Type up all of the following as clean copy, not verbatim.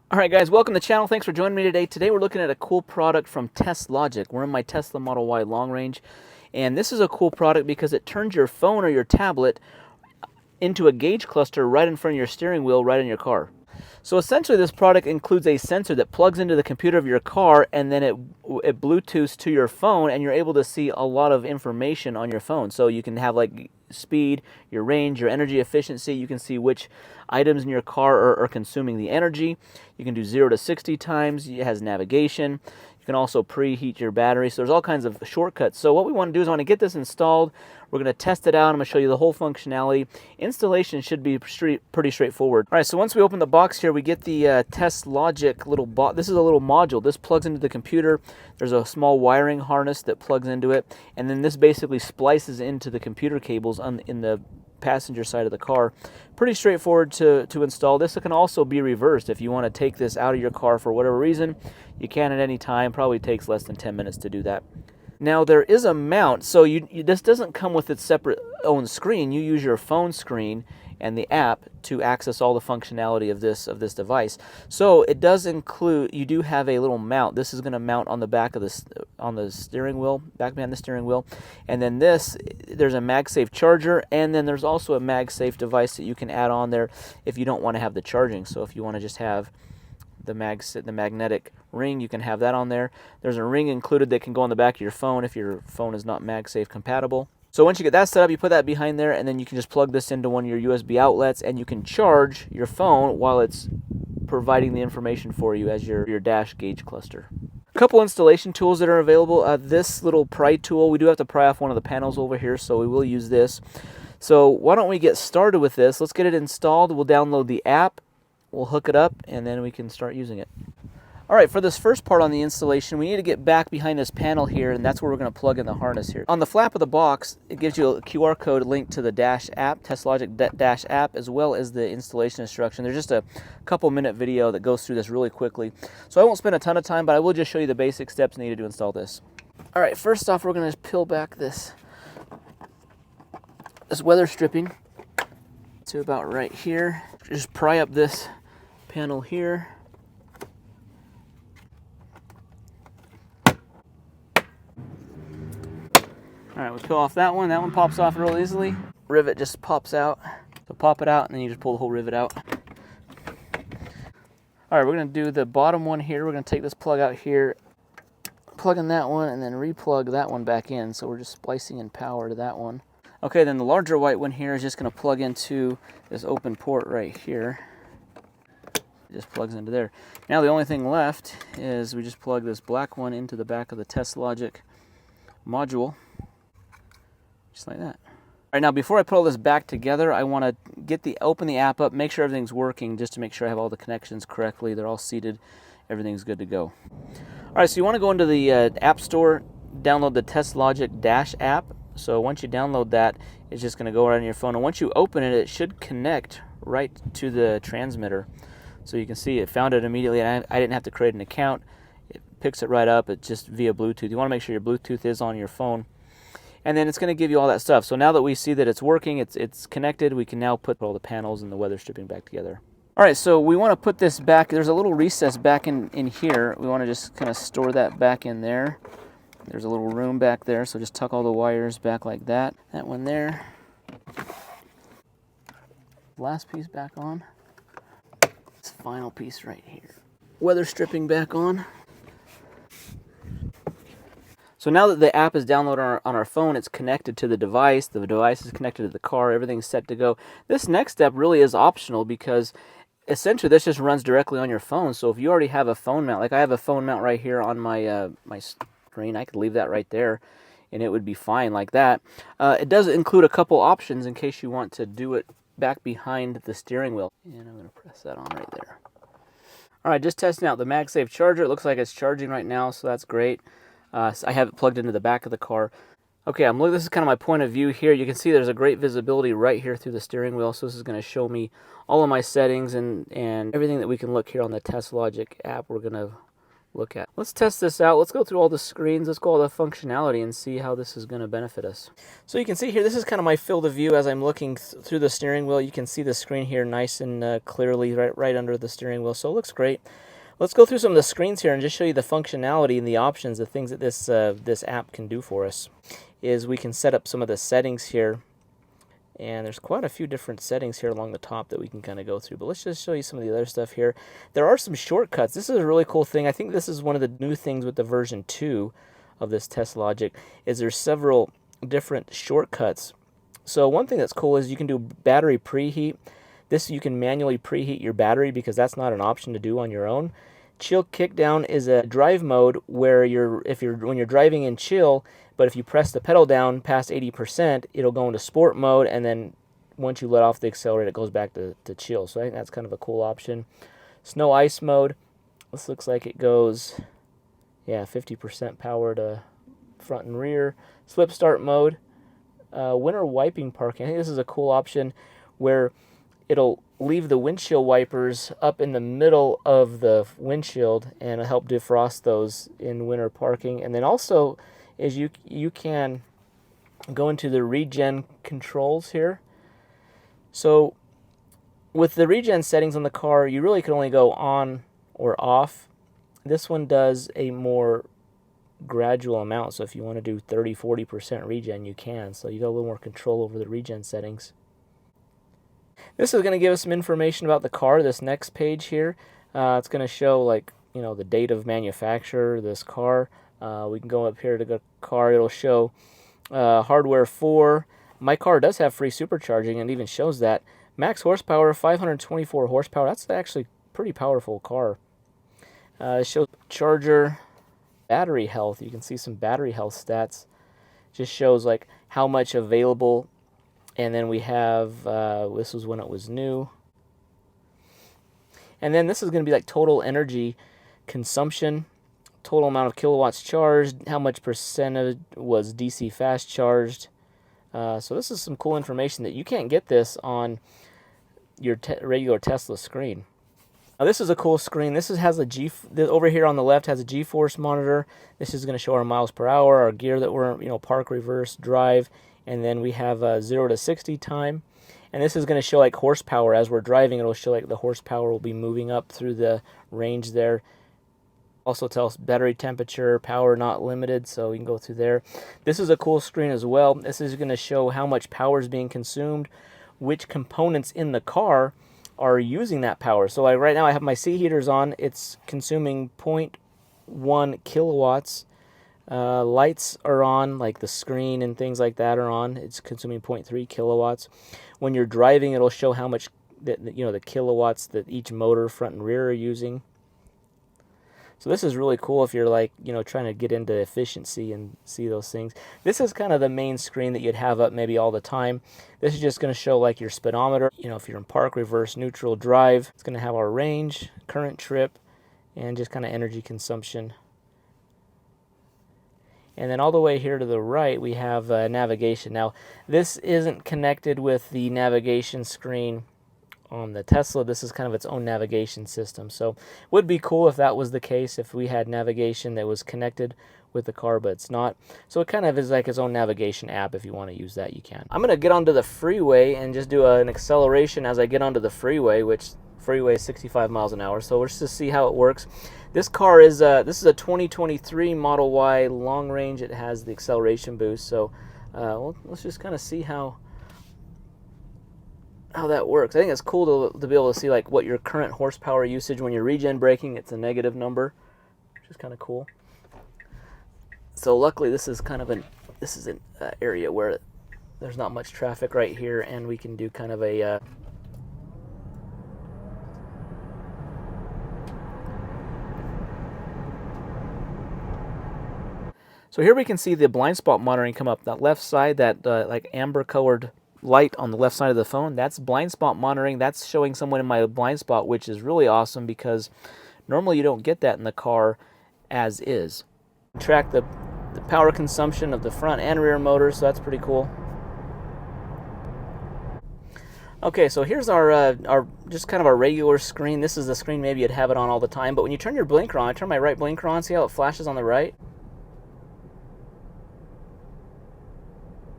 Alright guys, welcome to the channel. Thanks for joining me today. Today we're looking at a cool product from Teslogic. We're in my Tesla Model Y long range, and this is a cool product because it turns your phone or your tablet into a gauge cluster right in front of your steering wheel right in your car. So essentially this product includes a sensor that plugs into the computer of your car, and then it Bluetooths to your phone, and you're able to see a lot of information on your phone. So you can have like speed, your range, your energy efficiency. You can see which items in your car are consuming the energy. You can do 0 to 60 times. It has navigation. You can also preheat your battery. So there's all kinds of shortcuts. So what we want to do is I want to get this installed. We're going to test it out. I'm going to show you the whole functionality. Installation should be pretty straightforward. All right, so once we open the box here, we get the Teslogic little box. This is a little module. This plugs into the computer. There's a small wiring harness that plugs into it, and then this basically splices into the computer cables in the passenger side of the car. Pretty straightforward to install. This can also be reversed. If you want to take this out of your car for whatever reason, you can at any time. Probably takes less than 10 minutes to do that. Now there is a mount, so this doesn't come with its separate own screen. You use your phone screen and the app to access all the functionality of this device. So it does include, you do have a little mount. This is going to mount on the back of the steering wheel, back behind the steering wheel, and then there's a MagSafe charger, and then there's also a MagSafe device that you can add on there if you don't want to have the charging. So if you want to just have the magnetic ring, you can have that on there. There's a ring included that can go on the back of your phone if your phone is not MagSafe compatible. So once you get that set up, you put that behind there, and then you can just plug this into one of your USB outlets, and you can charge your phone while it's providing the information for you as your dash gauge cluster. A couple installation tools that are available. This little pry tool, we do have to pry off one of the panels over here, so we will use this. So why don't we get started with this? Let's get it installed. We'll download the app. We'll hook it up, and then we can start using it. All right, for this first part on the installation, we need to get back behind this panel here, and that's where we're going to plug in the harness here. On the flap of the box, it gives you a QR code linked to the Dash app, Teslogic Dash app, as well as the installation instruction. There's just a couple-minute video that goes through this really quickly. So I won't spend a ton of time, but I will just show you the basic steps needed to install this. All right, first off, we're going to peel back this weather stripping to about right here. Just pry up this panel here. All right, we peel off that one. That one pops off real easily. Rivet just pops out. So pop it out, and then you just pull the whole rivet out. All right, we're gonna do the bottom one here. We're gonna take this plug out here, plug in that one, and then replug that one back in. So we're just splicing in power to that one. Okay, then the larger white one here is just gonna plug into this open port right here. It just plugs into there. Now the only thing left is we just plug this black one into the back of the Teslogic module. Just like that. All right, now before I put all this back together, I want to open the app up, make sure everything's working, just to make sure I have all the connections correctly. They're all seated. Everything's good to go. All right, so you want to go into the App Store, download the Teslogic Dash app. So once you download that, it's just going to go right on your phone. And once you open it, it should connect right to the transmitter. So you can see it found it immediately, and I didn't have to create an account. It picks it right up. It's just via Bluetooth. You want to make sure your Bluetooth is on your phone. And then it's going to give you all that stuff. So now that we see that it's working, it's connected, we can now put all the panels and the weather stripping back together. All right, so we want to put this back. There's a little recess back in here. We want to just kind of store that back in there. There's a little room back there, so just tuck all the wires back like that. That one there. Last piece back on. This final piece right here. Weather stripping back on. So now that the app is downloaded on our phone, it's connected to the device is connected to the car, everything's set to go. This next step really is optional because essentially this just runs directly on your phone. So if you already have a phone mount, like I have a phone mount right here on my my screen, I could leave that right there and it would be fine like that. It does include a couple options in case you want to do it back behind the steering wheel. And I'm going to press that on right there. All right, just testing out the MagSafe charger. It looks like it's charging right now, so that's great. I have it plugged into the back of the car. Okay, this is kind of my point of view here. You can see there's a great visibility right here through the steering wheel. So this is going to show me all of my settings and everything that we can look here on the Teslogic app. We're going to look at. Let's test this out. Let's go through all the screens. Let's go all the functionality and see how this is going to benefit us. So you can see here, this is kind of my field of view as I'm looking through the steering wheel. You can see the screen here nice and clearly right under the steering wheel. So it looks great. Let's go through some of the screens here and just show you the functionality and the options, the things that this app can do for us. Is we can set up some of the settings here. And there's quite a few different settings here along the top that we can kind of go through. But let's just show you some of the other stuff here. There are some shortcuts. This is a really cool thing. I think this is one of the new things with the version 2 of this Teslogic, is there's several different shortcuts. So one thing that's cool is you can do battery preheat. This, you can manually preheat your battery because that's not an option to do on your own. Chill kickdown is a drive mode where when you're driving in chill, but if you press the pedal down past 80%, it'll go into sport mode, and then once you let off the accelerator, it goes back to chill. So I think that's kind of a cool option. Snow ice mode. This looks like it goes, yeah, 50% power to front and rear. Slip start mode. Winter wiping parking. I think this is a cool option where it'll leave the windshield wipers up in the middle of the windshield and it'll help defrost those in winter parking. And then also is you can go into the regen controls here. So with the regen settings on the car, you really can only go on or off. This one does a more gradual amount, so if you want to do 30-40% regen, you can. So you got a little more control over the regen settings. This is going to give us some information about the car. This next page here, it's going to show, like, you know, the date of manufacture, this car. We can go up here to the car. It'll show hardware 4. My car does have free supercharging, and it even shows that. Max horsepower, 524 horsepower. That's actually a pretty powerful car. It shows charger, battery health. You can see some battery health stats. Just shows like how much available. And then we have, this was when it was new. And then this is going to be like total energy consumption, total amount of kilowatts charged, how much percentage was DC fast charged. So this is some cool information that you can't get this on your regular Tesla screen. Now this is a cool screen. This has a over here on the left has a G-force monitor. This is going to show our miles per hour, our gear that we're, you know, park, reverse, drive. And then we have 0 to 60 time. And this is going to show like horsepower as we're driving. It'll show like the horsepower will be moving up through the range there. Also tells battery temperature, power not limited, so you can go through there. This is a cool screen as well. This is going to show how much power is being consumed, which components in the car are using that power. So like right now I have my seat heaters on. It's consuming 0.1 kilowatts. Lights are on, like the screen and things like that are on. It's consuming 0.3 kilowatts. When you're driving, it'll show how much, the kilowatts that each motor, front and rear, are using. So this is really cool if you're like, trying to get into efficiency and see those things. This is kind of the main screen that you'd have up maybe all the time. This is just going to show like your speedometer. If you're in park, reverse, neutral, drive. It's going to have our range, current trip, and just kind of energy consumption. And then all the way here to the right, we have navigation. Now, this isn't connected with the navigation screen on the Tesla. This is kind of its own navigation system. So it would be cool if that was the case, if we had navigation that was connected with the car, but it's not. So it kind of is like its own navigation app. If you want to use that, you can. I'm going to get onto the freeway and just do an acceleration as I get onto the freeway, which freeway is 65 miles an hour. So let's just see how it works. This car is this is a 2023 Model Y long range. It has the acceleration boost. So let's just kind of see how that works. I think it's cool to be able to see like what your current horsepower usage when you're regen braking. It's a negative number, which is kind of cool. So luckily this is an area where there's not much traffic right here, and we can do kind of a So here we can see the blind spot monitoring come up. That left side, that like amber colored light on the left side of the phone, that's blind spot monitoring. That's showing someone in my blind spot, which is really awesome because normally you don't get that in the car as is. Track the power consumption of the front and rear motors, so that's pretty cool. Okay, so here's our just kind of our regular screen. This is the screen maybe you'd have it on all the time, but when you turn your blinker on, I turn my right blinker on, see how it flashes on the right?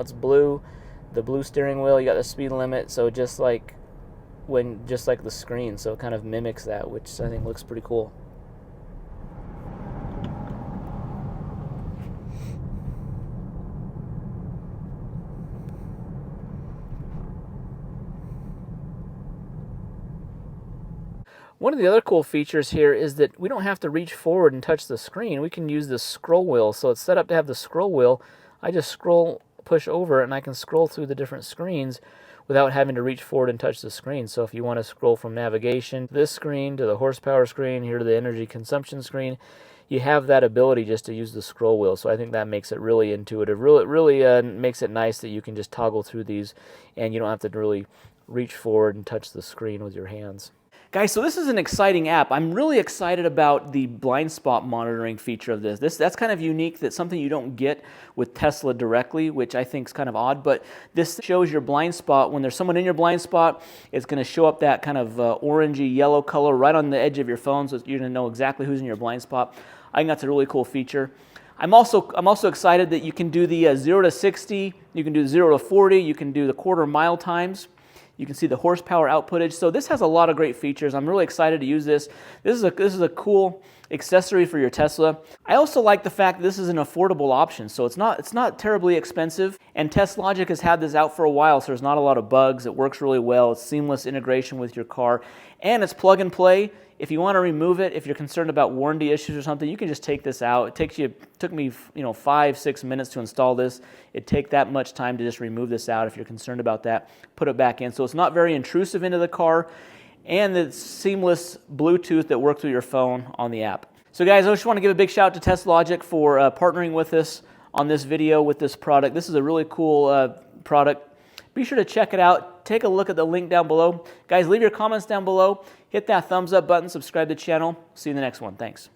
It's blue, the blue steering wheel, you got the speed limit, so just like the screen, so it kind of mimics that, which I think looks pretty cool. One of the other cool features here is that we don't have to reach forward and touch the screen. We can use this scroll wheel. So it's set up to have the scroll wheel. I just push over, and I can scroll through the different screens without having to reach forward and touch the screen. So if you want to scroll from navigation, this screen, to the horsepower screen, here to the energy consumption screen, you have that ability just to use the scroll wheel. So I think that makes it really intuitive. Really makes it nice that you can just toggle through these, and you don't have to really reach forward and touch the screen with your hands. Guys, so this is an exciting app. I'm really excited about the blind spot monitoring feature of this. That's kind of unique. That's something you don't get with Tesla directly, which I think is kind of odd, but this shows your blind spot. When there's someone in your blind spot, it's going to show up that kind of orangey yellow color right on the edge of your phone, so you're going to know exactly who's in your blind spot. I think that's a really cool feature. I'm also excited that you can do the 0 to 60, you can do 0 to 40, you can do the quarter mile times. You can see the horsepower outputtage. So this has a lot of great features. I'm really excited to use this. This is a cool accessory for your Tesla. I also like the fact that this is an affordable option. So it's not terribly expensive. And Teslogic has had this out for a while, so there's not a lot of bugs. It works really well. It's seamless integration with your car. And it's plug and play. If you want to remove it, if you're concerned about warranty issues or something, you can just take this out. Took me 5-6 minutes to install this. It'd take that much time to just remove this out. If you're concerned about that, put it back in. So it's not very intrusive into the car, and it's seamless Bluetooth that works with your phone on the app. So guys, I just want to give a big shout out to Teslogic for partnering with us on this video with this product. This is a really cool product. Be sure to check it out. Take a look at the link down below. Guys, leave your comments down below. Hit that thumbs up button, subscribe to the channel. See you in the next one. Thanks.